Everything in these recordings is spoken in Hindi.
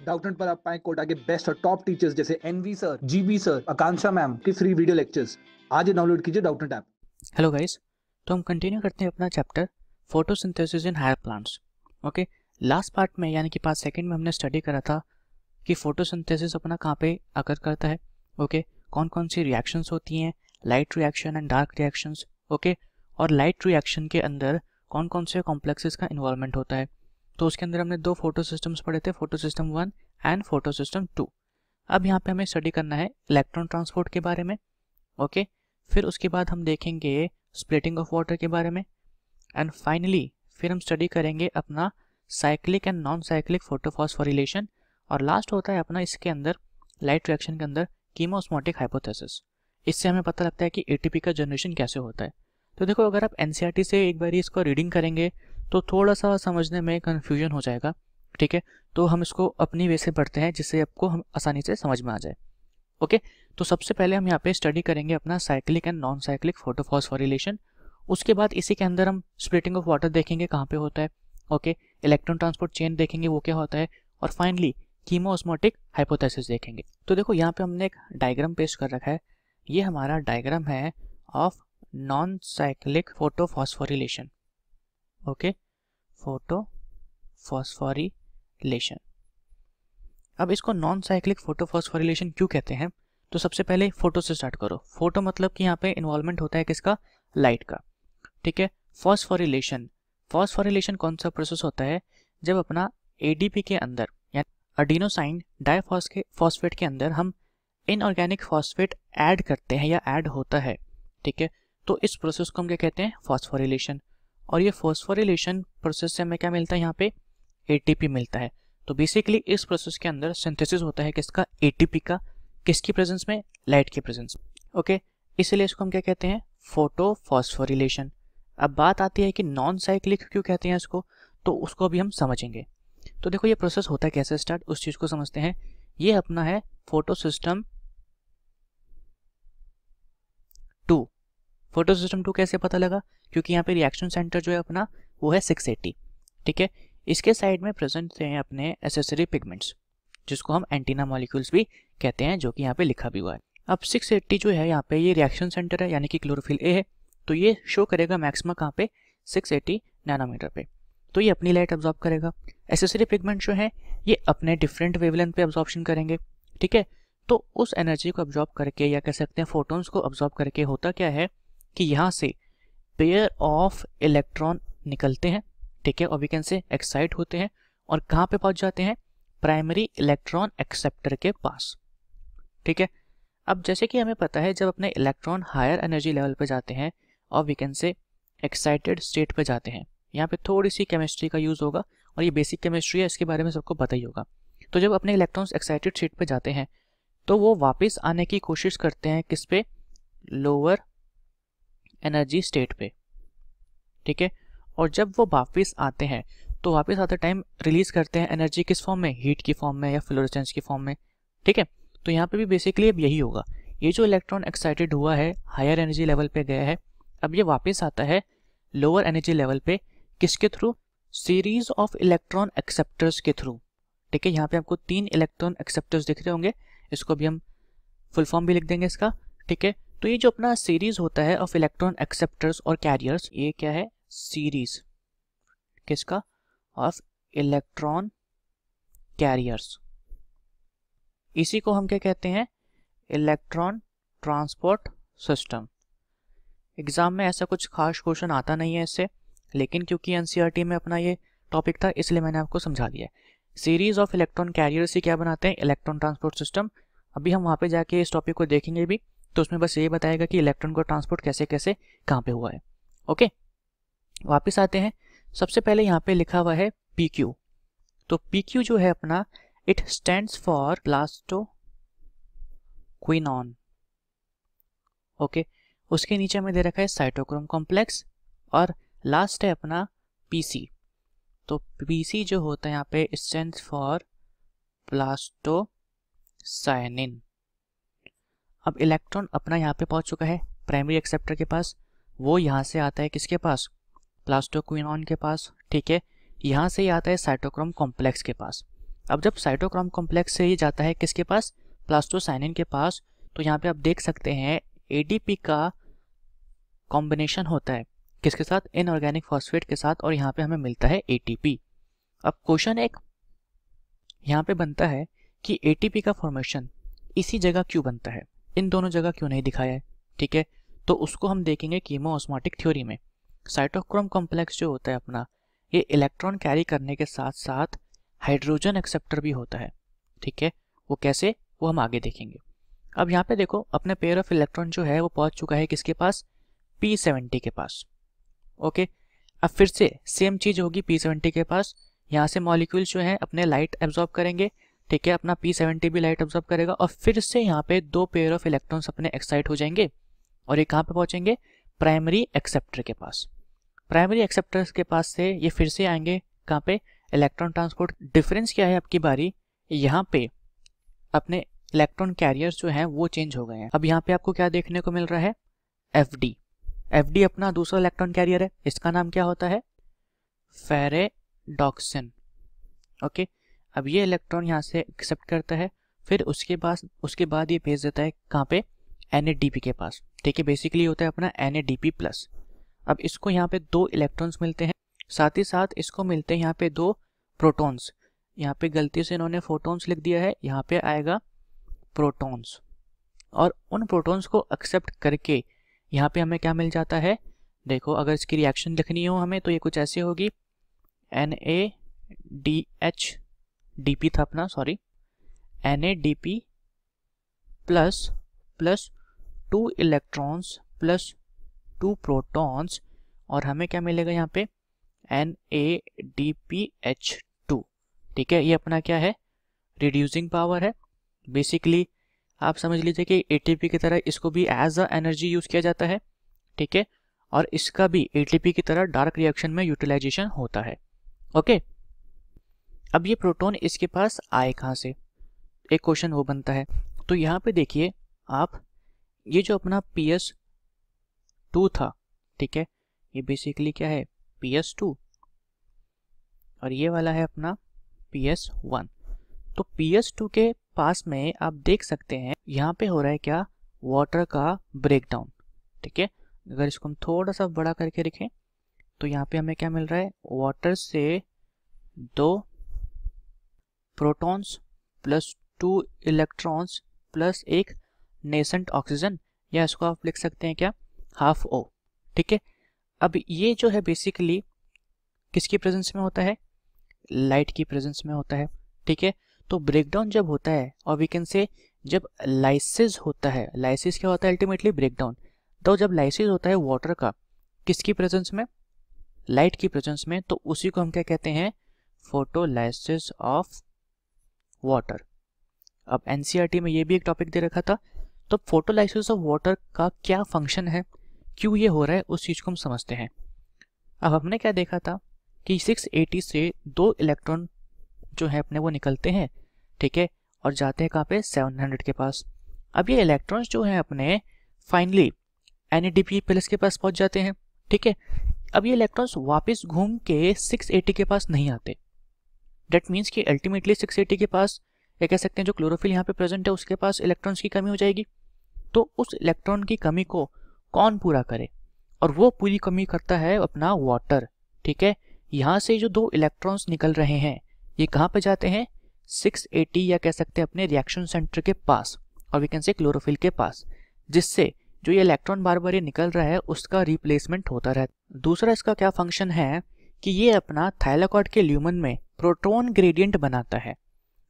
डाउटनेट पर आप पाएं कोटा के बेस्ट और टॉप टीचर्स जैसे NV sir, GB sir, Akanksha ma'am की फ्री वीडियो लेक्चर्स। आज ही डाउनलोड कीजिए डाउटनेट ऐप। हेलो गाइस, तो हम कंटिन्यू करते हैं अपना chapter photosynthesis in higher plants. Okay, last part में यानी कि पार्ट सेकंड में हमने स्टडी करा था कि फोटोसिंथेसिस अपना कहाँ पे अकर करता है। ओके, कौन कौन सी रिएक्शंस होती हैं, light reaction and dark reactions. Okay, और लाइट रिएक्शन के अंदर कौन कौन से कॉम्प्लेक्सेस का इन्वॉल्वमेंट होता है। तो उसके अंदर हमने दो फोटो सिस्टम्स पढ़े थे, photo system 1 and photo system 2। अब यहाँ पे हमें स्टडी करना है इलेक्ट्रॉन ट्रांसपोर्ट के बारे में। ओके, फिर उसके बाद हम देखेंगे स्प्लिटिंग ऑफ वाटर के बारे में, एंड फाइनली फिर हम स्टडी करेंगे अपना cyclic and non cyclic photophosphorylation, और लास्ट होता है अपना इसके अंदर लाइट रिएक्शन के अंदर कीमोस्मोटिक हाइपोथेसिस। इससे हमें पता लगता है कि एटीपी का जनरेशन कैसे होता है। तो देखो, अगर आप एनसीईआरटी से एक बार इसको रीडिंग करेंगे तो थोड़ा सा समझने में कन्फ्यूजन हो जाएगा। ठीक है, तो हम इसको अपनी वे से पढ़ते हैं जिससे आपको हम आसानी से समझ में आ जाए। ओके, तो सबसे पहले हम यहाँ पे स्टडी करेंगे अपना cyclic and non cyclic photophosphorylation. उसके बाद इसी के अंदर हम स्प्लिटिंग ऑफ वाटर देखेंगे कहाँ पे होता है। ओके, इलेक्ट्रॉन ट्रांसपोर्ट चेन देखेंगे वो क्या होता है, और फाइनली कीमोस्मोटिक हाइपोथेसिस देखेंगे। तो देखो, यहाँ पे हमने एक डायग्राम पेस्ट कर रखा है। ये हमारा डायग्राम है of non cyclic photophosphorylation. Okay, photophosphorylation. अब इसको नॉन साइक्लिक फोटोफॉस्फोरिलेशन क्यों कहते हैं, तो सबसे पहले फोटो से स्टार्ट करो। फोटो मतलब कि यहाँ पे इन्वॉल्वमेंट होता है किसका, लाइट का। ठीक है, फॉस्फोरिलेशन कौन सा प्रोसेस होता है, जब अपना एडीपी के अंदर यानी एडिनोसाइन डाइफॉस्फेट के अंदर हम इनऑर्गेनिक फॉस्फेट ऐड करते हैं या ऐड होता है। ठीक है, तो इस प्रोसेस को हम क्या कहते हैं, फॉस्फोरिलेशन। और ये फॉस्फोरिलेशन प्रोसेस से हमें क्या मिलता है, यहाँ पे एटीपी मिलता है। तो बेसिकली इस प्रोसेस के अंदर सिंथेसिस होता है किसका, एटीपी का। किसकी प्रेजेंस में, लाइट की प्रेजेंस। ओके, इसलिए इसको हम क्या कहते हैं, फोटोफॉस्फोरिलेशन। अब बात आती है कि नॉन साइक्लिक क्यों कहते हैं इसको, तो उसको अभी हम समझेंगे। तो देखो, ये प्रोसेस होता है कैसे स्टार्ट, उस चीज को समझते हैं। ये अपना है फोटो सिस्टम 2। फोटो सिस्टम 2 कैसे पता लगा, क्योंकि यहाँ पे रिएक्शन सेंटर जो है अपना वो है 680। ठीक है, इसके साइड में प्रेजेंट हैं अपने एसेसरी पिगमेंट्स, जिसको हम एंटीना मॉलिक्यूल्स भी कहते हैं, जो कि यहाँ पे लिखा भी हुआ है। अब 680 जो है यहाँ पे ये रिएक्शन सेंटर है, यानी कि क्लोरोफिल ए है। तो ये शो करेगा मैक्सिमम कहाँ पे, 680 नैनोमीटर पे। तो ये अपनी लाइट अब्जॉर्ब करेगा। एसेसरी पिगमेंट जो है ये अपने डिफरेंट वेवलेंथ पे अब्जॉर्प्शन करेंगे। ठीक है, तो उस एनर्जी को अब्जॉर्ब करके, या कह सकते हैं फोटोन्स को अब्जॉर्ब करके, होता क्या है कि यहाँ से पेयर ऑफ इलेक्ट्रॉन निकलते हैं। ठीक है, और वी कैन से एक्साइट होते हैं, और कहाँ पे पहुंच जाते हैं, प्राइमरी इलेक्ट्रॉन एक्सेप्टर के पास। ठीक है, अब जैसे कि हमें पता है, जब अपने इलेक्ट्रॉन हायर एनर्जी लेवल पे जाते हैं और we can say excited state पे जाते हैं, यहाँ पे थोड़ी सी केमिस्ट्री का यूज होगा, और ये बेसिक केमिस्ट्री है, इसके बारे में सबको पता ही होगा। तो जब अपने इलेक्ट्रॉन्स एक्साइटेड स्टेट पे जाते हैं तो वो वापस आने की कोशिश करते हैं किस पे, लोअर एनर्जी स्टेट पे। ठीक है, और जब वो वापस आते हैं तो वापस आते टाइम रिलीज करते हैं एनर्जी किस फॉर्म में, हीट की फॉर्म में या फ्लोरेसेंस की फॉर्म में। ठीक है, तो यहाँ पे भी बेसिकली अब यही होगा। ये जो इलेक्ट्रॉन एक्साइटेड हुआ है, हायर एनर्जी लेवल पे गया है, अब ये वापस आता है लोअर एनर्जी लेवल पे, किसके through, series of electron acceptors के थ्रू। ठीक है, यहाँ पे आपको 3 इलेक्ट्रॉन एक्सेप्टर्स दिख रहे होंगे, इसको भी हम फुल फॉर्म भी लिख देंगे इसका। ठीक है, तो ये जो अपना सीरीज होता है ऑफ इलेक्ट्रॉन एक्सेप्टर्स और कैरियर्स, ये क्या है, सीरीज किसका, ऑफ इलेक्ट्रॉन कैरियर्स। इसी को हम क्या कहते हैं, इलेक्ट्रॉन ट्रांसपोर्ट सिस्टम। एग्जाम में ऐसा कुछ खास क्वेश्चन आता नहीं है इससे, लेकिन क्योंकि एनसीईआरटी में अपना ये टॉपिक था इसलिए मैंने आपको समझा दिया है। सीरीज ऑफ इलेक्ट्रॉन कैरियर्स ही क्या बनाते हैं, इलेक्ट्रॉन ट्रांसपोर्ट सिस्टम। अभी हम वहाँ पे जाके इस टॉपिक को देखेंगे भी, तो उसमें बस ये बताएगा कि इलेक्ट्रॉन को ट्रांसपोर्ट कैसे कैसे कहाँ पे हुआ है। ओके, वापस आते हैं। सबसे पहले यहाँ पे लिखा हुआ है PQ। तो PQ जो है अपना, इट स्टैंड्स फॉर प्लास्टोक्विनॉन। ओके, उसके नीचे में दे रखा है साइटोक्रोम कॉम्प्लेक्स, और लास्ट है अपना PC। तो PC जो होता है यहाँ पे स्टैंड्स फॉर प्लास्टोसाइनिन। अब इलेक्ट्रॉन अपना यहाँ पे पहुंच चुका है प्राइमरी एक्सेप्टर के पास, वो यहाँ से आता है किसके पास, प्लास्टोक्विनॉन के पास। ठीक है, यहाँ से ही आता है साइटोक्रोम कॉम्प्लेक्स के पास। अब जब साइटोक्रोम कॉम्प्लेक्स से ये जाता है किसके पास, प्लास्टोसाइनिन के पास, तो यहाँ पे आप देख सकते हैं एडीपी का कॉम्बिनेशन होता है किसके साथ, इनऑर्गेनिक फॉस्फेट के साथ, और यहाँ पे हमें मिलता है एटीपी। अब क्वेश्चन एक यहाँ पे बनता है कि एटीपी का फॉर्मेशन इसी जगह क्यों बनता है, इन दोनों जगह क्यों नहीं दिखाया है, ठीक है। तो उसको हम देखेंगे कीमोऑस्मोटिक थ्योरी में। साइटोक्रोम कॉम्प्लेक्स जो होता है अपना, ये इलेक्ट्रॉन कैरी करने के साथ साथ हाइड्रोजन एक्सेप्टर भी होता है, ठीक है। वो कैसे, वो हम आगे देखेंगे। अब यहाँ पे देखो अपने पेयर ऑफ इलेक्ट्रॉन जो है वो पहुंच चुका है किसके पास, P70 के पास, ओके। अब फिर से सेम चीज होगी P70 के पास, यहाँ से मॉलिक्यूल्स जो है अपने लाइट एब्जॉर्ब करेंगे, ठीक है, अपना P70 भी लाइट एब्जॉर्ब करेगा, और फिर से यहाँ पे 2 पेयर ऑफ इलेक्ट्रॉन्स अपने एक्साइट हो जाएंगे, और ये कहाँ पे पहुंचेंगे, प्राइमरी एक्सेप्टर के पास। प्राइमरी एक्सेप्टर्स के पास से ये फिर से आएंगे कहाँ पे, इलेक्ट्रॉन ट्रांसपोर्ट। डिफरेंस क्या है आपकी बारी, यहाँ पे अपने इलेक्ट्रॉन कैरियर्स जो हैं वो चेंज हो गए हैं। अब यहाँ पे आपको क्या देखने को मिल रहा है, FD। FD अपना दूसरा इलेक्ट्रॉन कैरियर है, इसका नाम क्या होता है, फेरेडॉक्सिन, ओके। अब ये इलेक्ट्रॉन यहाँ से एक्सेप्ट करता है, फिर उसके बाद ये भेज देता है कहाँ पे, NADP के पास, ठीक है। बेसिकली होता है अपना NADP+। अब इसको यहाँ पे 2 इलेक्ट्रॉन्स मिलते हैं, साथ ही साथ इसको मिलते हैं यहाँ पे 2 प्रोटॉन्स। यहाँ पे गलती से इन्होंने फोटॉन्स लिख दिया है, यहाँ पे आएगा प्रोटॉन्स, और उन प्रोटॉन्स को एक्सेप्ट करके यहाँ पे हमें क्या मिल जाता है, देखो अगर इसकी रिएक्शन लिखनी हो हमें तो ये कुछ ऐसे होगी, NADH था अपना, sorry, NADP plus 2 electrons plus 2 protons, और हमें क्या मिलेगा यहाँ पे, NADPH2, ठीक है। ये अपना क्या है, रिड्यूसिंग पावर है। बेसिकली आप समझ लीजिए कि ATP की तरह इसको भी एज अ एनर्जी यूज किया जाता है, ठीक है, और इसका भी ATP की तरह डार्क रिएक्शन में यूटिलाइजेशन होता है, ओके। अब ये प्रोटॉन इसके पास आए कहाँ से, एक क्वेश्चन वो बनता है। तो यहाँ पे देखिए आप, ये जो अपना PS2 था, ठीक है, ये बेसिकली क्या है, PS2, और ये वाला है अपना PS1। तो PS2 के पास में आप देख सकते हैं यहाँ पे हो रहा है क्या, वाटर का ब्रेकडाउन, ठीक है। अगर इसको हम थोड़ा सा बड़ा करके रखें तो यहाँ पे हमें क्या मिल रहा है, वाटर से 2 प्रोटॉन्स प्लस 2 इलेक्ट्रॉन्स प्लस एक नेसेंट ऑक्सीजन, या इसको आप लिख सकते हैं क्या, हाफ O, ठीक है। अब ये जो है बेसिकली किसकी प्रेजेंस में होता है, लाइट की प्रेजेंस में होता है, ठीक है। तो ब्रेकडाउन जब होता है, और वी कैन से जब लाइसिस होता है, लाइसिस क्या होता है, अल्टीमेटली ब्रेकडाउन। तो जब लाइसिस होता है वाटर का किसकी प्रेजेंस में, लाइट की प्रेजेंस में, तो उसी को हम क्या कहते हैं, फोटोलाइसिस ऑफ वाटर। अब NCERT में ये भी एक टॉपिक दे रखा था। तो फोटोलाइसिस ऑफ वाटर का क्या फंक्शन है, क्यों ये हो रहा है, उस चीज को हम समझते हैं। अब हमने क्या देखा था कि 680 से 2 इलेक्ट्रॉन जो है अपने वो निकलते हैं, ठीक है, और जाते हैं कहाँ पे, 700 के पास। अब ये इलेक्ट्रॉन्स जो हैं अपने फाइनली NADP+ के पास पहुंच जाते हैं, ठीक है। अब ये इलेक्ट्रॉन्स वापस घूम के 680 के पास नहीं आते। डेट मीन्स कि अल्टीमेटली 680 के पास, या कह सकते हैं जो क्लोरोफिल यहाँ पे प्रेजेंट है उसके पास इलेक्ट्रॉन्स की कमी हो जाएगी। तो उस इलेक्ट्रॉन की कमी को कौन पूरा करे, और वो पूरी कमी करता है अपना वाटर, ठीक है। यहाँ से जो 2 इलेक्ट्रॉन्स निकल रहे हैं ये कहाँ पे जाते हैं, 680, या कह सकते हैं अपने रिएक्शन सेंटर के पास, और वी कैन से क्लोरोफिल के पास, जिससे जो ये इलेक्ट्रॉन बार बार ये निकल रहा है उसका रिप्लेसमेंट होता रहता। दूसरा इसका क्या फंक्शन है कि ये अपना थाइलाकॉइड के ल्यूमन में प्रोटॉन ग्रेडियंट बनाता है।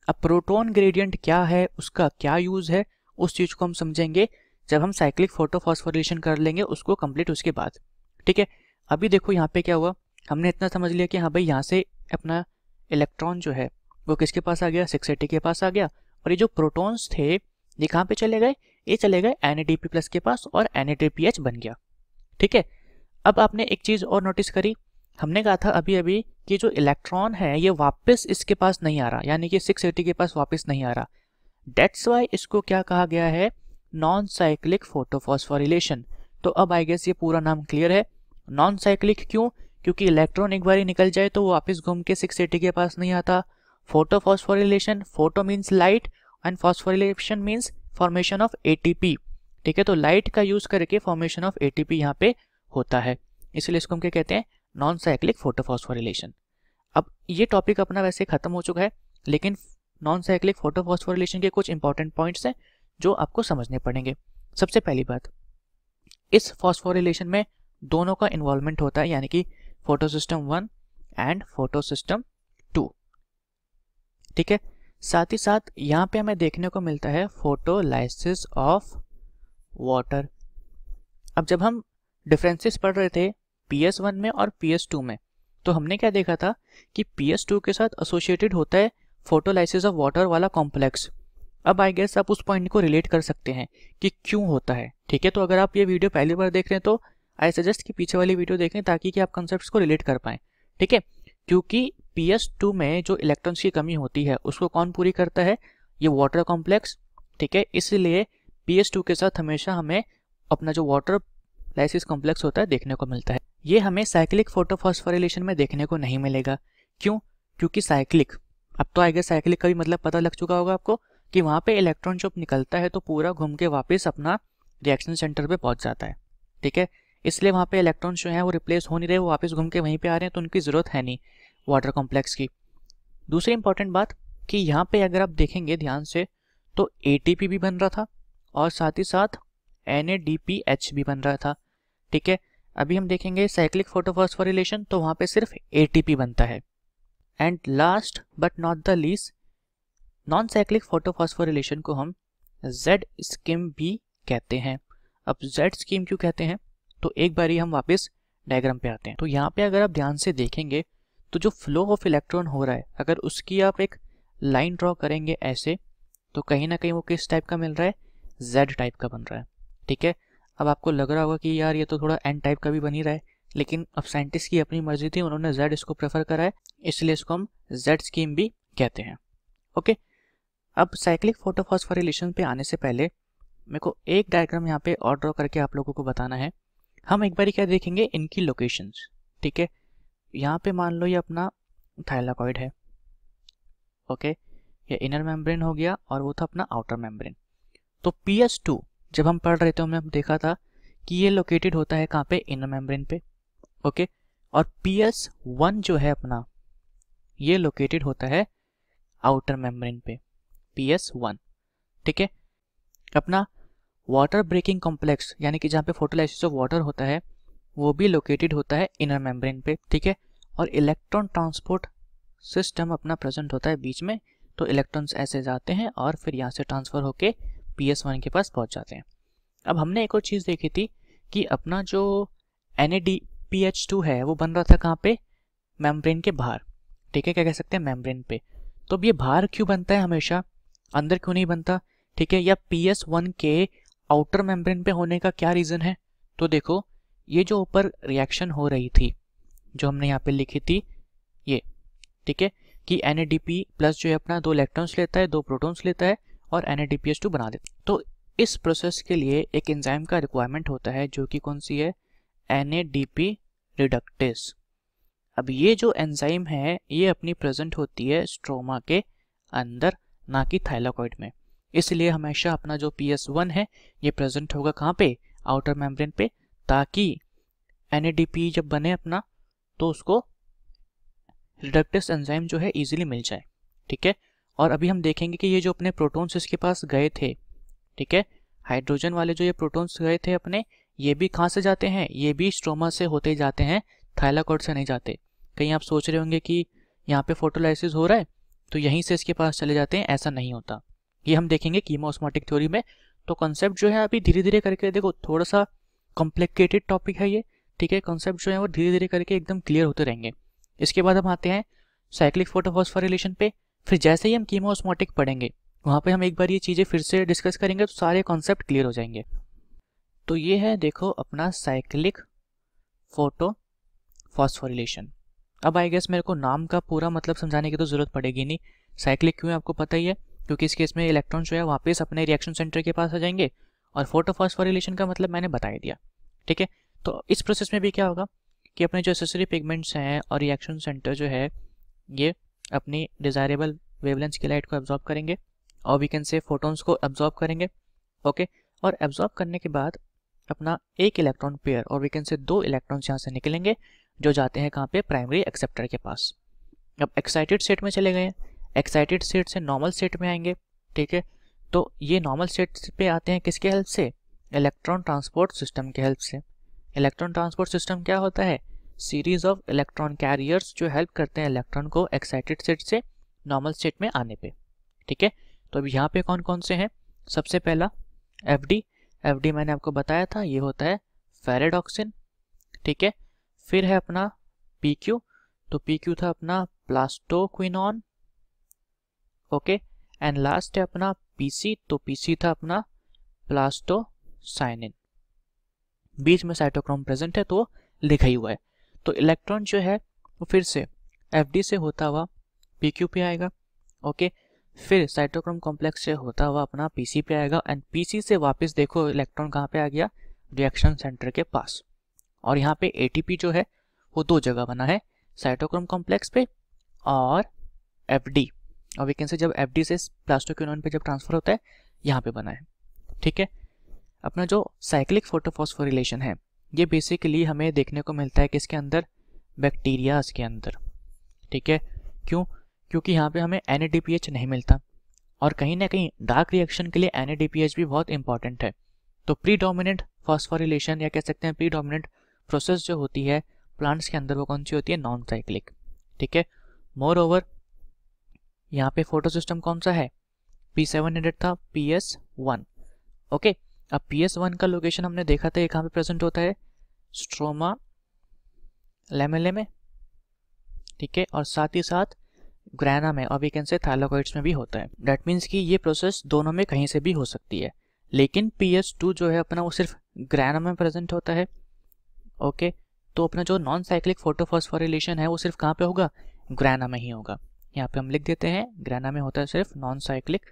अब प्रोटॉन ग्रेडियंट क्या है, उसका क्या यूज है, उस चीज को हम समझेंगे जब हम साइक्लिक फोटोफॉस्फोरिलेशन कर लेंगे उसको कंप्लीट उसके बाद, ठीक है। अभी देखो यहाँ पे क्या हुआ, हमने इतना समझ लिया कि हाँ भाई यहाँ से अपना इलेक्ट्रॉन जो है वो किसके पास आ गया, 680 के पास आ गया, और ये जो प्रोटॉन्स थे ये कहाँ पे चले गए, ये चले गए NADP+ के पास, और NADPH बन गया, ठीक है। अब आपने एक चीज और नोटिस करी, हमने कहा था अभी अभी कि जो इलेक्ट्रॉन है ये वापस इसके पास नहीं आ रहा, यानी कि 680 के पास वापस नहीं आ रहा। डेट्स वाई इसको क्या कहा गया है, नॉन साइक्लिक फोटोफॉस्फोरिलेशन। तो अब आई गेस ये पूरा नाम क्लियर है। नॉन साइक्लिक क्यों, क्योंकि इलेक्ट्रॉन एक बार निकल जाए तो वो वापस घूम के 680 के पास नहीं आता। Photophosphorylation, photo means light and phosphorylation means formation of ATP. ठीक है, तो लाइट का यूज करके फॉर्मेशन ऑफ एटीपी यहाँ पे होता है, इसलिए इसको हम क्या कहते हैं, नॉन साइक्लिक फोटोफॉस्फोरिलेशन। अब ये टॉपिक अपना वैसे खत्म हो चुका है, लेकिन नॉन साइक्लिक फोटोफॉस्फोरिलेशन के कुछ इंपॉर्टेंट पॉइंट्स हैं जो आपको समझने पड़ेंगे। सबसे पहली बात, इस फॉस्फोरिलेशन में दोनों का इन्वॉल्वमेंट होता है, यानी कि photo system 1 and photo system 2। ठीक है, साथ ही साथ यहाँ पे हमें देखने को मिलता है फोटोलाइसिस ऑफ वाटर। अब जब हम डिफरेंसेस पढ़ रहे थे PS1 में और PS2 में, तो हमने क्या देखा था कि PS2 के साथ एसोसिएटेड होता है फोटोलाइसिस ऑफ वाटर वाला कॉम्प्लेक्स। अब आई गेस आप उस पॉइंट को रिलेट कर सकते हैं कि क्यों होता है। ठीक है, तो अगर आप ये वीडियो पहली बार देख रहे हैं तो आई सजेस्ट कि पीछे वाली वीडियो देखें ताकि कि आप कंसेप्ट्स को रिलेट कर पाएं। ठीक है, क्योंकि PS2 में जो इलेक्ट्रॉन्स की कमी होती है उसको कौन पूरी करता है, ये वाटर कॉम्प्लेक्स। ठीक है, इसलिए PS2 के साथ हमेशा हमें अपना जो वाटर लाइसिस कॉम्प्लेक्स होता है देखने को मिलता है। ये हमें साइक्लिक फोटोफॉस्फोरिलेशन में देखने को नहीं मिलेगा। क्यों? क्योंकि साइक्लिक, अब तो आई गेस साइक्लिक का भी मतलब पता लग चुका होगा आपको कि वहाँ पे इलेक्ट्रॉन जब निकलता है तो पूरा घूम के वापस अपना रिएक्शन सेंटर पे पहुँच जाता है। ठीक है, इसलिए वहाँ पे इलेक्ट्रॉन जो है वो रिप्लेस हो नहीं रहे, वो वापस घूम के वहीं पे आ रहे हैं, तो उनकी ज़रूरत है नहीं वाटर कॉम्प्लेक्स की। दूसरी इंपॉर्टेंट बात कि यहाँ पे अगर आप देखेंगे ध्यान से तो ATP भी बन रहा था और साथ ही साथ NADPH भी बन रहा था। ठीक है, अभी हम देखेंगे साइक्लिक फोटोफॉस्फोरिलेशन तो वहाँ पे सिर्फ ATP बनता है। And last but not the least, non cyclic photophosphorylation को हम Z स्कीम भी कहते हैं। अब Z स्कीम क्यों कहते हैं, तो एक बारी हम वापस डायग्राम पे आते हैं। तो यहाँ पे अगर आप ध्यान से देखेंगे तो जो फ्लो ऑफ इलेक्ट्रॉन हो रहा है, अगर उसकी आप एक लाइन ड्रॉ करेंगे ऐसे, तो कहीं ना कहीं वो किस टाइप का मिल रहा है, Z टाइप का बन रहा है। ठीक है, अब आपको लग रहा होगा कि यार ये तो थोड़ा N टाइप का भी बन ही रहा है, लेकिन अब साइंटिस्ट की अपनी मर्जी थी, उन्होंने Z इसको प्रेफर करा है, इसलिए इसको हम Z स्कीम भी कहते हैं। ओके, अब साइक्लिक फोटोफॉस्फोरिलेशन पे आने से पहले मेरे को एक डायग्राम यहाँ पे और ड्रॉ करके आप लोगों को बताना है। हम एक बार क्या देखेंगे, इनकी लोकेशंस। ठीक है, यहाँ पे मान लो ये अपना थाइलाकॉइड है। ओके, ये इनर मेम्ब्रेन हो गया और वो था अपना आउटर मेम्ब्रेन। तो PS2 जब हम पढ़ रहे थे हमने देखा था कि ये लोकेटेड होता है कहाँ पे, इनर मेम्ब्रेन पे। ओके, और PS1 जो है अपना, ये लोकेटेड होता है आउटर मेम्ब्रेन पे, PS1। ठीक है, अपना वाटर ब्रेकिंग कॉम्प्लेक्स यानी कि जहाँ पे फोटोलाइसिस ऑफ वाटर होता है वो भी लोकेटेड होता है इनर मेम्ब्रेन पे। ठीक है, और इलेक्ट्रॉन ट्रांसपोर्ट सिस्टम अपना प्रेजेंट होता है बीच में, तो इलेक्ट्रॉन्स ऐसे जाते हैं और फिर यहाँ से ट्रांसफ़र होके PS1 के पास पहुँच जाते हैं। अब हमने एक और चीज़ देखी थी कि अपना जो NADPH2 है वो बन रहा था कहाँ पे, मेम्ब्रेन के बाहर। ठीक है, क्या कह सकते हैं, मेम्ब्रेन पे। तो अब ये बाहर क्यों बनता है हमेशा, अंदर क्यों नहीं बनता? ठीक है, या PS1 के आउटर मेम्ब्रेन पे होने का क्या रीज़न है? तो देखो, ये जो ऊपर रिएक्शन हो रही थी जो हमने यहाँ पे लिखी थी ये, ठीक है, कि NADP प्लस जो है अपना 2 इलेक्ट्रॉन्स लेता है, 2 प्रोटॉन्स लेता है और NADPH2 बना देता है। तो इस प्रोसेस के लिए एक एंजाइम का रिक्वायरमेंट होता है जो कि कौन सी है, NADP रिडक्टेस। अब ये जो एंजाइम है ये अपनी प्रेजेंट होती है स्ट्रोमा के अंदर, ना कि थाइलाकॉइड में। इसलिए हमेशा अपना जो PS1 है ये प्रेजेंट होगा कहाँ पे, आउटर मेम्ब्रेन पे, ताकि NADP जब बने अपना तो उसको रिडक्टेस एंजाइम जो है इजीली मिल जाए। ठीक है, और अभी हम देखेंगे कि ये जो अपने प्रोटॉन्स इसके पास गए थे, ठीक है, हाइड्रोजन वाले जो ये प्रोटॉन्स गए थे अपने, ये भी कहाँ से जाते हैं, ये भी स्ट्रोमा से होते जाते हैं, थाइलाकॉइड से नहीं जाते। कहीं आप सोच रहे होंगे कि यहाँ पे फोटोलाइसिस हो रहा है तो यहीं से इसके पास चले जाते हैं, ऐसा नहीं होता। ये हम देखेंगे कीमोस्मोटिक थ्योरी में। तो कॉन्सेप्ट जो है अभी धीरे धीरे करके, देखो थोड़ा सा कॉम्प्लिकेटेड टॉपिक है ये। ठीक है, कॉन्सेप्ट जो है वो धीरे धीरे करके एकदम क्लियर होते रहेंगे। इसके बाद हम आते हैं साइक्लिक फोटोफॉस्फोरिलेशन पे। फिर जैसे ही हम कीमोस्मोटिक पढ़ेंगे वहाँ पे हम एक बार ये चीज़ें फिर से डिस्कस करेंगे तो सारे कॉन्सेप्ट क्लियर हो जाएंगे। तो ये है देखो अपना साइक्लिक फोटोफॉस्फोरिलेशन। अब आई गेस मेरे को नाम का पूरा मतलब समझाने की तो ज़रूरत पड़ेगी नहीं। साइक्लिक क्यों है आपको पता ही है, क्योंकि इस केस में इलेक्ट्रॉन जो है वापस अपने रिएक्शन सेंटर के पास आ जाएंगे, और फोटोफॉस्फोरिलेशन का मतलब मैंने बता ही दिया। ठीक है, तो इस प्रोसेस में भी क्या होगा कि अपने जो एसेसरी पिगमेंट्स हैं और रिएक्शन सेंटर जो है ये अपनी डिज़ायरेबल वेवलेंथ की लाइट को एब्जॉर्ब करेंगे और वी कैन से फोटॉन्स को एब्जॉर्ब करेंगे। ओके, और एब्जॉर्ब करने के बाद अपना एक इलेक्ट्रॉन पेयर और वी कैन से 2 इलेक्ट्रॉन्स यहाँ से निकलेंगे जो जाते हैं कहाँ पे, प्राइमरी एक्सेप्टर के पास। अब एक्साइटेड स्टेट में चले गए हैं, एक्साइटेड स्टेट से नॉर्मल स्टेट में आएंगे। ठीक है, तो ये नॉर्मल स्टेट पे आते हैं किसके हेल्प से, इलेक्ट्रॉन ट्रांसपोर्ट सिस्टम के हेल्प से। इलेक्ट्रॉन ट्रांसपोर्ट सिस्टम क्या होता है, सीरीज ऑफ इलेक्ट्रॉन कैरियर्स जो हेल्प करते हैं इलेक्ट्रॉन को एक्साइटेड स्टेट से नॉर्मल स्टेट में आने पे। ठीक है, तो अब यहाँ पे कौन कौन से हैं, सबसे पहला एफडी मैंने आपको बताया था, ये होता है फेरेडॉक्सिन। ठीक है, फिर है अपना पीक्यू, तो पीक्यू था अपना प्लास्टोक्विनॉन। ओके, एंड लास्ट है अपना पीसी, तो पीसी था अपना प्लास्टोसाइनिन। बीच में साइटोक्रोम प्रेजेंट है तो लिखा ही हुआ है। तो इलेक्ट्रॉन जो है वो फिर से एफडी से होता हुआ पीक्यू पे आएगा। ओके, फिर साइटोक्रोम कॉम्प्लेक्स से होता हुआ अपना पीसी पे आएगा एंड पीसी से वापस देखो इलेक्ट्रॉन कहाँ पे आ गया, रिएक्शन सेंटर के पास। और यहाँ पे एटीपी जो है वो 2 जगह बना है, साइटोक्रोम कॉम्प्लेक्स पे और एफडी। और वी कैन से जब एफडी से प्लास्टोक्विनोन पे जब ट्रांसफर होता है यहाँ पे बना है। ठीक है, अपना जो साइक्लिक फोटोफॉस्फोरिलेशन है ये बेसिकली हमें देखने को मिलता है किसके अंदर, बैक्टीरियाज के अंदर। ठीक है, क्यों, क्योंकि यहाँ पे हमें NADPH नहीं मिलता और कहीं ना कहीं डार्क रिएक्शन के लिए NADPH भी बहुत इंपॉर्टेंट है। तो प्रीडोमिनेंट फॉस्फोरिलेशन या कह सकते हैं प्रीडोमिनेंट प्रोसेस जो होती है प्लांट्स के अंदर वो कौन सी होती है, नॉन साइक्लिक। ठीक है, मोर ओवर यहाँ पे फोटो सिस्टम कौन सा है, P700 था, PS1। ओके, अब PS1 का लोकेशन हमने देखा था, ये कहाँ पे प्रेजेंट होता है, स्ट्रोमा लैमेले में। ठीक है, और साथ ही साथ ग्रैना में और वी कैन से थाइलाकोइड्स में भी होता है। डेट मीन्स कि ये प्रोसेस दोनों में कहीं से भी हो सकती है, लेकिन PS2 जो है अपना वो सिर्फ ग्रैना में प्रेजेंट होता है। ओके, तो अपना जो नॉन साइक्लिक फोटोफॉस्फोरिलेशन है वो सिर्फ कहाँ पे होगा, ग्रैना में ही होगा। यहाँ पे हम लिख देते हैं ग्रैना में होता है सिर्फ नॉन साइक्लिक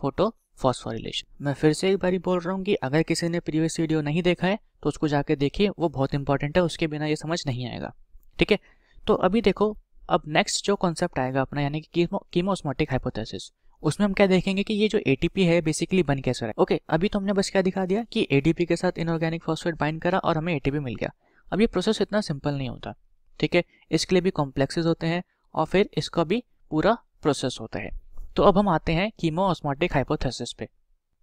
फोटोफॉस्फोरिलेशन। मैं फिर से एक बारी बोल रहा हूँ कि अगर किसी ने प्रीवियस वीडियो नहीं देखा है तो उसको जाके देखिए, वो बहुत इंपॉर्टेंट है, उसके बिना ये समझ नहीं आएगा। ठीक है, तो अभी देखो अब नेक्स्ट जो कॉन्सेप्ट आएगा अपना यानी कि कीमोस्मोटिक हाइपोथेसिस, उसमें हम क्या देखेंगे कि ये जो एटीपी है बेसिकली बन कैसे रहा है। ओके, अभी तो हमने बस क्या दिखा दिया कि एडीपी के साथ इनऑर्गेनिक फॉस्फेट बाइंड करा और हमें एटीपी मिल गया। अब ये प्रोसेस इतना सिंपल नहीं होता। ठीक है, इसके लिए भी कॉम्प्लेक्सेस होते हैं और फिर इसका भी पूरा प्रोसेस होता है। तो अब हम आते हैं कीमोस्मोटिक हाइपोथेसिस पे।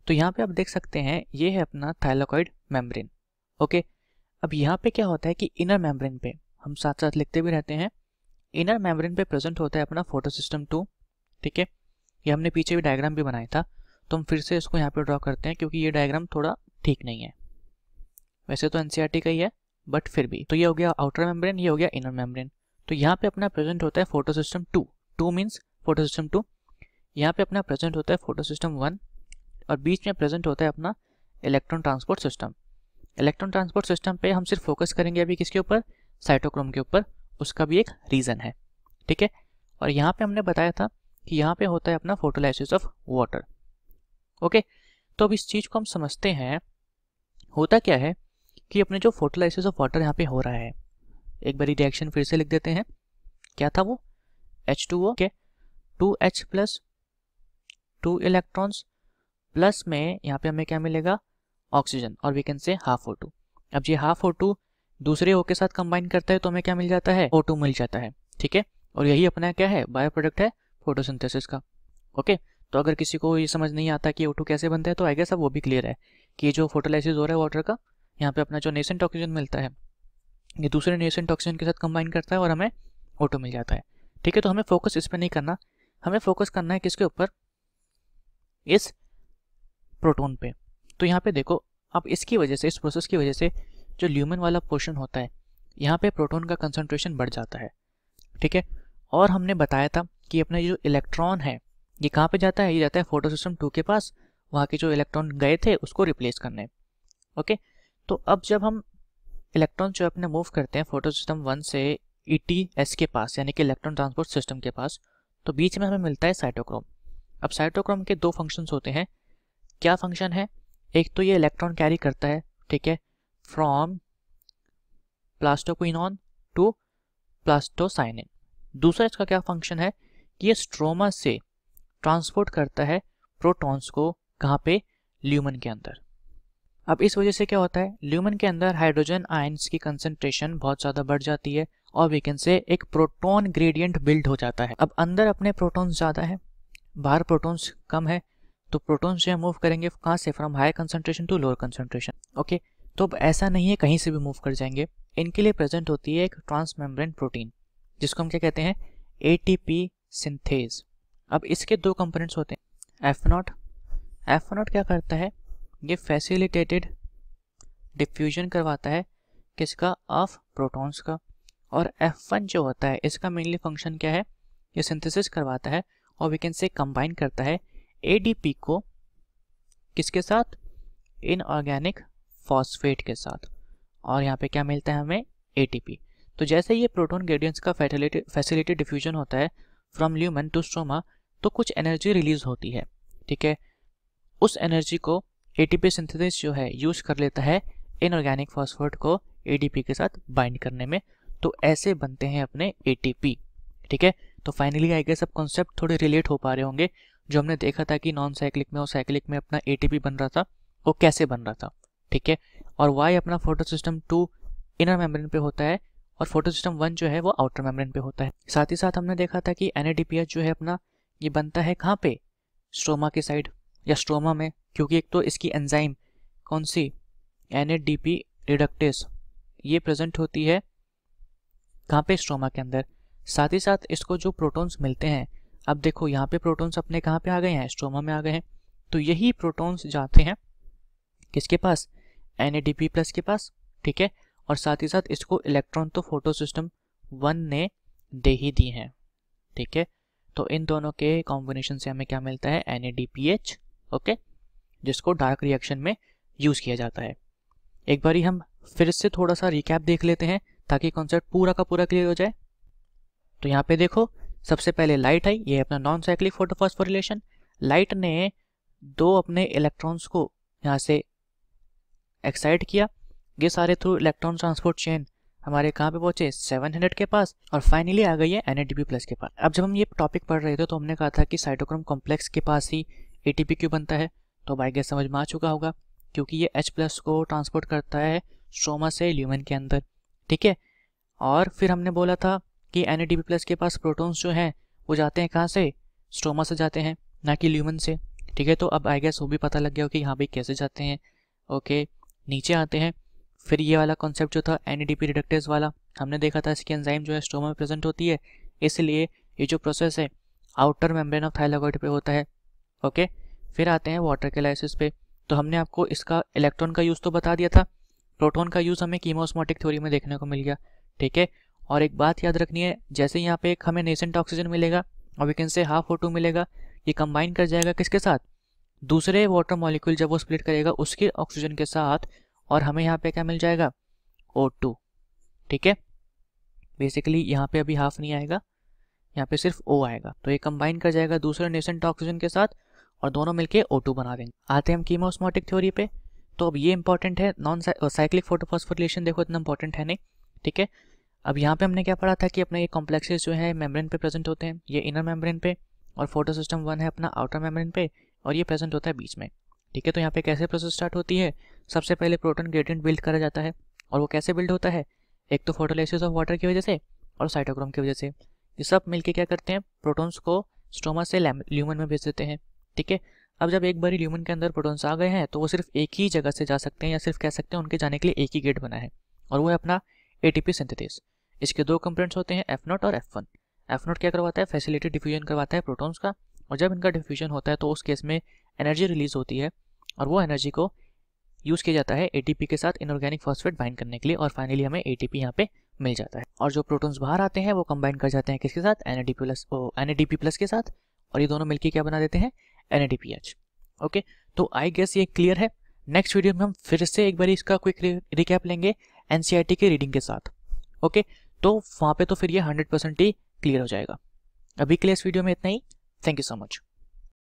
तो यहाँ पे आप देख सकते हैं ये है अपना थाइलाकोइड मेम्ब्रेन। ओके, अब यहाँ पे क्या होता है कि इनर मेम्ब्रेन पे हम साथ साथ लिखते भी रहते हैं, इनर मेम्ब्रेन पे प्रेजेंट होता है अपना फोटोसिस्टम 2। ठीक है, ये हमने पीछे भी डायग्राम भी बनाया था, तो हम फिर से इसको यहाँ पे ड्रॉ करते हैं क्योंकि ये डायग्राम थोड़ा ठीक नहीं है, वैसे तो NCERT का ही है बट फिर भी। तो ये हो गया आउटर मेम्ब्रेन, ये हो गया इनर मेम्ब्रेन। तो यहाँ पे अपना प्रेजेंट होता है फोटोसिस्टम 2 मीन्स फोटोसिस्टम 2। यहाँ पे अपना प्रेजेंट होता है फोटोसिस्टम 1 और बीच में प्रेजेंट होता है अपना electron transport system. Electron transport system पे हम सिर्फ फोकस करेंगे अभी किसके ऊपर, साइटोक्रोम के ऊपर, उसका भी एक रीज़न है। ठीक है, और यहाँ पे हमने बताया था कि यहाँ पे होता है अपना फोटोलाइसिस ऑफ वाटर। ओके, तो अब इस चीज़ को हम समझते हैं, होता क्या है कि अपने जो फोटोलाइसिस ऑफ वाटर यहाँ पे हो रहा है, एक बारी रिएक्शन फिर से लिख देते हैं, क्या था वो, H2O के 2H प्लस 2 इलेक्ट्रॉन्स प्लस में यहाँ पे हमें क्या मिलेगा, ऑक्सीजन, और वी कैन से हाफ O2। अब ये हाफ O2 दूसरे O के साथ कंबाइन करता है तो हमें क्या मिल जाता है, O2 मिल जाता है। ठीक है, और यही अपना क्या है, बायो प्रोडक्ट है फोटोसिंथेसिस का। ओके, तो अगर किसी को ये समझ नहीं आता कि O2 कैसे बनता है तो आई गेस अब वो भी क्लियर है कि जो फोटोलाइसिस हो रहा है वाटर का, यहाँ पे अपना जो नेसेंट ऑक्सीजन मिलता है ये दूसरे नेसेंट ऑक्सीजन के साथ कंबाइन करता है और हमें O2 मिल जाता है। ठीक है, तो हमें फोकस इस पर नहीं करना, हमें फोकस करना है किसके ऊपर, इस प्रोटोन पे। तो यहाँ पे देखो अब इसकी वजह से, इस प्रोसेस की वजह से जो ल्यूमेन वाला पोर्शन होता है यहाँ पे प्रोटोन का कंसंट्रेशन बढ़ जाता है। ठीक है, और हमने बताया था कि अपना ये जो इलेक्ट्रॉन है ये कहाँ पे जाता है, ये जाता है फोटोसिस्टम 2 के पास, वहाँ के जो इलेक्ट्रॉन गए थे उसको रिप्लेस करने। ओके, तो अब जब हम इलेक्ट्रॉन जो अपने मूव करते हैं फोटोसिस्टम 1 से ETS के पास यानी कि इलेक्ट्रॉन ट्रांसपोर्ट सिस्टम के पास, तो बीच में हमें मिलता है साइटोक्रोम। अब साइटोक्रोम के 2 फंक्शंस होते हैं। क्या फंक्शन है, एक तो ये इलेक्ट्रॉन कैरी करता है, ठीक है, फ्रॉम प्लास्टोक्विनॉन टू प्लास्टोसाइनिन। दूसरा इसका क्या फंक्शन है कि ये स्ट्रोमा से ट्रांसपोर्ट करता है प्रोटॉन्स को, कहाँ पे, ल्यूमन के अंदर। अब इस वजह से क्या होता है, ल्यूमन के अंदर हाइड्रोजन आयंस की कंसंट्रेशन बहुत ज़्यादा बढ़ जाती है और वी कैन से एक प्रोटॉन ग्रेडियंट बिल्ड हो जाता है। अब अंदर अपने प्रोटॉन्स ज़्यादा है, बाहर प्रोटॉन्स कम है, तो प्रोटॉन्स जो है मूव करेंगे कहाँ से, from high concentration to lower concentration. Okay, तो अब ऐसा नहीं है कहीं से भी मूव कर जाएंगे, इनके लिए प्रेजेंट होती है एक ट्रांसमेम्ब्रेन प्रोटीन जिसको हम क्या कहते हैं, एटीपी सिंथेज। अब इसके दो कंपोनेंट्स होते हैं, F0। F0 क्या करता है, ये फैसिलिटेटेड डिफ्यूजन करवाता है किसका, ऑफ प्रोटॉन्स का। और F1 जो होता है इसका मेनली फंक्शन क्या है, ये सिंथेसिस करवाता है और वी कैन से कंबाइन करता है ADP को किसके साथ, इनऑर्गेनिक फॉस्फेट के साथ, और यहाँ पे क्या मिलता है हमें, ATP। तो जैसे ये प्रोटॉन ग्रेडियंट्स का फैसिलिटेड डिफ्यूजन होता है फ्रॉम ल्यूमन टू स्ट्रोमा, तो कुछ एनर्जी रिलीज होती है, ठीक है। उस एनर्जी को ATP सिंथेसिस जो है यूज कर लेता है इनऑर्गेनिक फॉस्फेट को ADP के साथ बाइंड करने में, तो ऐसे बनते हैं अपने ATP, ठीक है। तो फाइनली आई गेस अब कॉन्सेप्ट थोड़े रिलेट हो पा रहे होंगे, जो हमने देखा था कि नॉन साइक्लिक में और साइक्लिक में अपना ATP बन रहा था वो कैसे बन रहा था, ठीक है। और वाई अपना फोटोसिस्टम 2 इनर मेम्ब्रेन पे होता है और फोटोसिस्टम 1 जो है वो आउटर मेम्ब्रेन पे होता है। साथ ही साथ हमने देखा था कि NADPH जो है अपना ये बनता है कहाँ पे, स्ट्रोमा की साइड या स्ट्रोमा में, क्योंकि एक तो इसकी एंजाइम कौन सी, NADP रिडक्टेस, ये प्रेजेंट होती है कहाँ पे, स्ट्रोमा के अंदर। साथ ही साथ इसको जो प्रोटॉन्स मिलते हैं, अब देखो यहाँ पे प्रोटॉन्स अपने कहाँ पे आ गए हैं, स्ट्रोमा में आ गए हैं, तो यही प्रोटॉन्स जाते हैं किसके पास, NADP+ के पास, ठीक है। और साथ ही साथ इसको इलेक्ट्रॉन तो फोटोसिस्टम 1 ने दे ही दी हैं, ठीक है। तो इन दोनों के कॉम्बिनेशन से हमें क्या मिलता है, NADPH, ओके, जिसको डार्क रिएक्शन में यूज़ किया जाता है। एक बारी हम फिर से थोड़ा सा रिकैप देख लेते हैं ताकि कॉन्सेप्ट पूरा का पूरा क्लियर हो जाए। तो यहाँ पे देखो, सबसे पहले लाइट आई, ये अपना नॉन साइक्लिक फोटोफॉस्फोरिलेशन। लाइट ने दो अपने इलेक्ट्रॉन्स को यहाँ से एक्साइट किया, ये सारे थ्रू इलेक्ट्रॉन ट्रांसपोर्ट चेन हमारे कहाँ पे पहुंचे, 700 के पास, और फाइनली आ गई है NADP+ के पास। अब जब हम ये टॉपिक पढ़ रहे थे तो हमने कहा था कि साइटोक्रोम कॉम्प्लेक्स के पास ही ATP क्यों बनता है, तो बाई गेस समझ में आ चुका होगा, क्योंकि ये H+ को ट्रांसपोर्ट करता है स्ट्रोमा से ल्यूमन के अंदर, ठीक है। और फिर हमने बोला था कि NADP+ के पास प्रोटॉन्स जो हैं वो जाते हैं कहाँ से, स्ट्रोमा से जाते हैं, ना कि ल्यूमन से, ठीक है। तो अब आई गेस वो भी पता लग गया हो कि यहाँ पे कैसे जाते हैं। ओके, नीचे आते हैं, फिर ये वाला कॉन्सेप्ट जो था NADP रिडक्टेज वाला, हमने देखा था इसकी एंजाइम जो है स्ट्रोमा में प्रेजेंट होती है, इसलिए ये जो प्रोसेस है आउटर मेम्ब्रेन ऑफ थाइलाकॉइड पे होता है, ओके। फिर आते हैं वाटर के लाइसिस पे, तो हमने आपको इसका इलेक्ट्रॉन का यूज़ तो बता दिया था, प्रोटॉन का यूज़ हमें कीमोस्मोटिक थ्योरी में देखने को मिल गया, ठीक है। और एक बात याद रखनी है, जैसे यहाँ पे एक हमें नेसेंट ऑक्सीजन मिलेगा और वी कैन से हाफ O2 मिलेगा, ये कंबाइन कर जाएगा किसके साथ, दूसरे वाटर मॉलिक्यूल जब वो स्प्लिट करेगा उसके ऑक्सीजन के साथ, और हमें यहाँ पे क्या मिल जाएगा, O2, ठीक है। बेसिकली यहाँ पे अभी हाफ नहीं आएगा, यहाँ पे सिर्फ O आएगा, तो ये कंबाइन कर जाएगा दूसरे नेसेंट ऑक्सीजन के साथ और दोनों मिलके O2 बना देंगे। आते हैं हम कीमोस्मोटिक थ्योरी पे, तो अब ये इंपॉर्टेंट है, नॉन साइक्लिक फोटोफॉस्फोरिलेशन देखो इतना इंपॉर्टेंट है नहीं, ठीक है। अब यहाँ पे हमने क्या पढ़ा था कि अपने ये कॉम्प्लेक्सेस जो है मेम्ब्रेन पे प्रेजेंट होते हैं, ये इनर मेम्ब्रेन पे, और फोटोसिस्टम 1 है अपना आउटर मेम्ब्रेन पे, और ये प्रेजेंट होता है बीच में, ठीक है। तो यहाँ पे कैसे प्रोसेस स्टार्ट होती है, सबसे पहले प्रोटॉन ग्रेडियंट बिल्ड करा जाता है, और वो कैसे बिल्ड होता है, एक तो फोटोलाइसिस ऑफ वाटर की वजह से और साइटोक्रोम की वजह से, ये सब मिलके क्या करते हैं, प्रोटॉन्स को स्ट्रोमा से ल्यूमन में भेज देते हैं, ठीक है। अब जब एक बार ल्यूमन के अंदर प्रोटॉन्स आ गए हैं तो वो सिर्फ एक ही जगह से जा सकते हैं, या सिर्फ कह सकते हैं उनके जाने के लिए एक ही गेट बना है, और वो है अपना ATP सिंथेसिस। इसके दो कंपोनेंट्स होते हैं, F0 और F1। F0 क्या करवाता है, फैसिलिटेड डिफ्यूजन करवाता है प्रोटॉन्स का, और जब इनका डिफ्यूजन होता है तो उस केस में एनर्जी रिलीज होती है, और वो एनर्जी को यूज़ किया जाता है ATP के साथ इनऑर्गेनिक फॉस्फेट बाइंड करने के लिए, और फाइनली हमें ATP यहाँ पे मिल जाता है। और जो प्रोटॉन्स बाहर आते हैं वो कंबाइन कर जाते हैं किसके साथ, NADP+ के साथ, और ये दोनों मिलकर क्या बना देते हैं, NADPH, ओके। तो आई गेस ये क्लियर है। नेक्स्ट वीडियो में हम फिर से एक बार इसका क्विक रिकैप लेंगे NCERT के रीडिंग के साथ, ओके। तो वहाँ पे तो फिर ये 100% ही क्लियर हो जाएगा। अभी के लिए इस वीडियो में इतना ही, थैंक यू सो मच।